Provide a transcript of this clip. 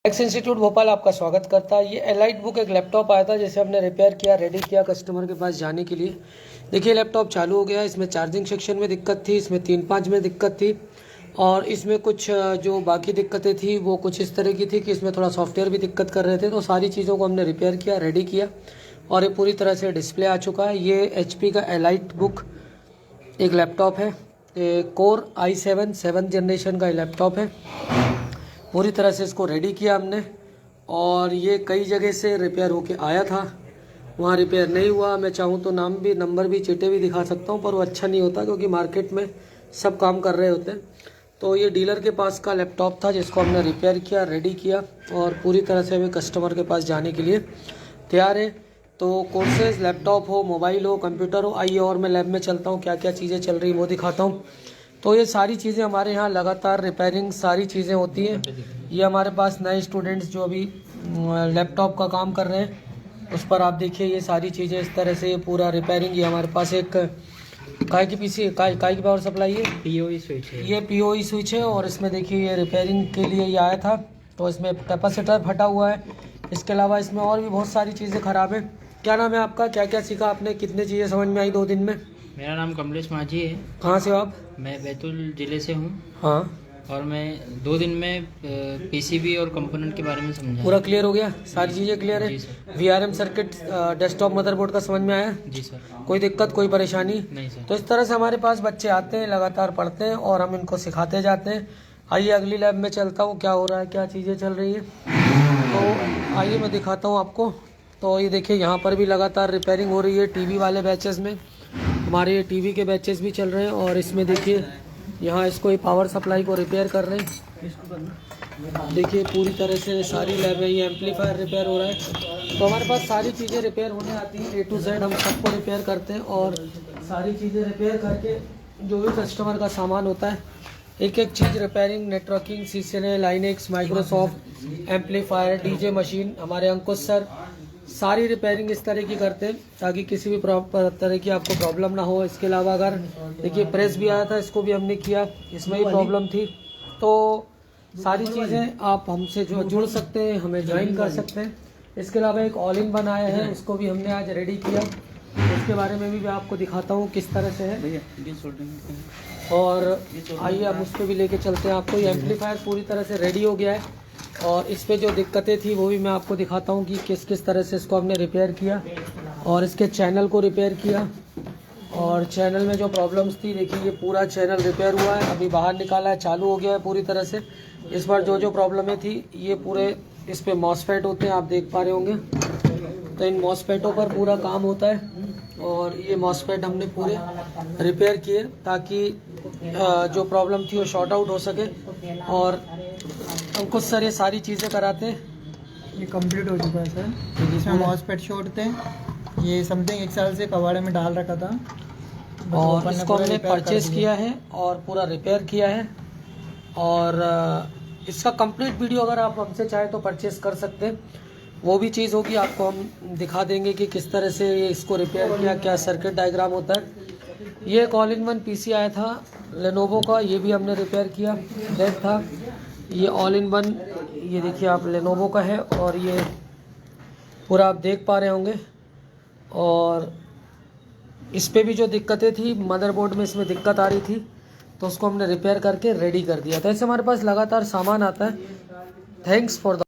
X institute Bhopal आपका स्वागत करता है। ये एलाइट बुक एक लैपटॉप आया था जिसे हमने रिपेयर किया, रेडी किया कस्टमर के पास जाने के लिए। देखिए लैपटॉप चालू हो गया। इसमें चार्जिंग सेक्शन में दिक्कत थी, इसमें 3-5 में दिक्कत थी और इसमें कुछ जो बाकी दिक्कतें थी वो कुछ इस तरह की थी कि इसमें थोड़ा सॉफ्टवेयर भी दिक्कत कर रहे थे। तो सारी चीज़ों को हमने रिपेयर किया, रेडी किया और ये पूरी तरह से डिस्प्ले आ चुका है। ये HP का एलाइट बुक एक लैपटॉप है, कोर i7 7th जनरेशन का लैपटॉप है। पूरी तरह से इसको रेडी किया हमने और ये कई जगह से रिपेयर होके आया था, वहाँ रिपेयर नहीं हुआ। मैं चाहूँ तो नाम भी, नंबर भी, चीटें भी दिखा सकता हूँ, पर वो अच्छा नहीं होता क्योंकि मार्केट में सब काम कर रहे होते हैं। तो ये डीलर के पास का लैपटॉप था जिसको हमने रिपेयर किया, रेडी किया और पूरी तरह से हमें कस्टमर के पास जाने के लिए तैयार है। तो कोर्सेज, लैपटॉप हो, मोबाइल हो, कंप्यूटर हो, आइए और मैं लैब में चलता हूँ, क्या क्या चीज़ें चल रही वो दिखाता हूँ। तो ये सारी चीज़ें हमारे यहाँ लगातार रिपेयरिंग सारी चीज़ें होती हैं। ये हमारे पास नए स्टूडेंट्स जो अभी लैपटॉप का काम कर रहे हैं उस पर आप देखिए ये सारी चीज़ें इस तरह से, ये पूरा रिपेयरिंग। ये हमारे पास एक काय की पावर सप्लाई है, POE स्विच है। ये POE स्विच है और इसमें देखिए ये रिपेयरिंग के लिए ये आया था। तो इसमें कैपेसिटर फटा हुआ है। इसके अलावा इसमें और भी बहुत सारी चीज़ें ख़राब है। क्या नाम है आपका, क्या क्या सीखा आपने, कितनी चीज़ें समझ में आई 2 दिन में? मेरा नाम कमलेश माझी है। कहाँ से हो आप? मैं बैतूल ज़िले से हूँ। हाँ, और मैं 2 दिन में PCB और कंपोनेंट के बारे में समझा। पूरा क्लियर हो गया, सारी चीज़ें क्लियर है? जी sir. VRM circuit, desktop motherboard का समझ में आया? जी सर। कोई दिक्कत, कोई परेशानी नहीं सर। तो इस तरह से हमारे पास बच्चे आते हैं, लगातार पढ़ते हैं और हम इनको सिखाते जाते हैं। आइए अगली लैब में चलता हूँ, क्या हो रहा है, क्या चीज़ें चल रही है। तो आइए मैं दिखाता हूँ आपको। तो ये देखिए यहाँ पर भी लगातार रिपेयरिंग हो रही है। TV वाले बैचेस में हमारे ये TV के बैचेस भी चल रहे हैं और इसमें देखिए यहाँ इसको ये पावर सप्लाई को रिपेयर कर रहे हैं। देखिए पूरी तरह से सारी लैब है। ये एम्पलीफायर रिपेयर हो रहा है। तो हमारे पास सारी चीज़ें रिपेयर होने आती हैं, A to Z हम सबको रिपेयर करते हैं और सारी चीज़ें रिपेयर करके जो भी कस्टमर का सामान होता है एक एक चीज़ repairing, networking, CCNA, Linux, Microsoft, amplifier, DJ machine, हमारे अंकुश सर सारी रिपेयरिंग इस तरह की करते हैं ताकि किसी भी तरह की आपको प्रॉब्लम ना हो। इसके अलावा अगर देखिए प्रेस भी आया था, इसको भी हमने किया, इसमें भी प्रॉब्लम थी। तो सारी चीज़ें आप हमसे जो जुड़ सकते हैं, हमें ज्वाइन कर सकते हैं। इसके अलावा एक ऑल इन वन आया है, उसको भी हमने आज रेडी किया। उसके बारे में भी मैं आपको दिखाता हूँ किस तरह से है और आइए अब उस पर भी लेके चलते हैं आपको। ये एम्पलीफायर पूरी तरह से रेडी हो गया है और इस पे जो दिक्कतें थी वो भी मैं आपको दिखाता हूँ कि किस किस तरह से इसको हमने रिपेयर किया और इसके चैनल को रिपेयर किया। और चैनल में जो प्रॉब्लम्स थी देखिए ये पूरा चैनल रिपेयर हुआ है, अभी बाहर निकाला है, चालू हो गया है पूरी तरह से। इस बार जो जो प्रॉब्लमें थी ये पूरे इस पे मॉसफेट होते हैं, आप देख पा रहे होंगे। तो इन मॉसफेटों पर पूरा काम होता है और ये मॉसफेट हमने पूरे रिपेयर किए ताकि जो प्रॉब्लम थी वो शॉर्ट आउट हो सके। और अंकुश सर ये सारी चीज़ें कराते हैं। ये कंप्लीट हो चुका है सर। जिसमें मॉसफेट शॉर्ट थे, ये समथिंग 1 साल से कबाड़े में डाल रखा था और इसको हमने परचेज़ किया है और पूरा रिपेयर किया है। और इसका कंप्लीट वीडियो अगर आप हमसे चाहें तो परचेज़ कर सकते हैं, वो भी चीज़ होगी, आपको हम दिखा देंगे कि किस तरह से ये इसको रिपेयर किया, क्या सर्किट डायग्राम होता है। ये एक ऑल इन वन PC आया था लेनोवो का, ये भी हमने रिपेयर किया, डेड था। ये ऑल इन वन ये देखिए आप लेनोवो का है और ये पूरा आप देख पा रहे होंगे। और इस पे भी जो दिक्कतें थी, मदरबोर्ड में इसमें दिक्कत आ रही थी तो उसको हमने रिपेयर करके रेडी कर दिया था। ऐसे हमारे पास लगातार सामान आता है। Thanks for the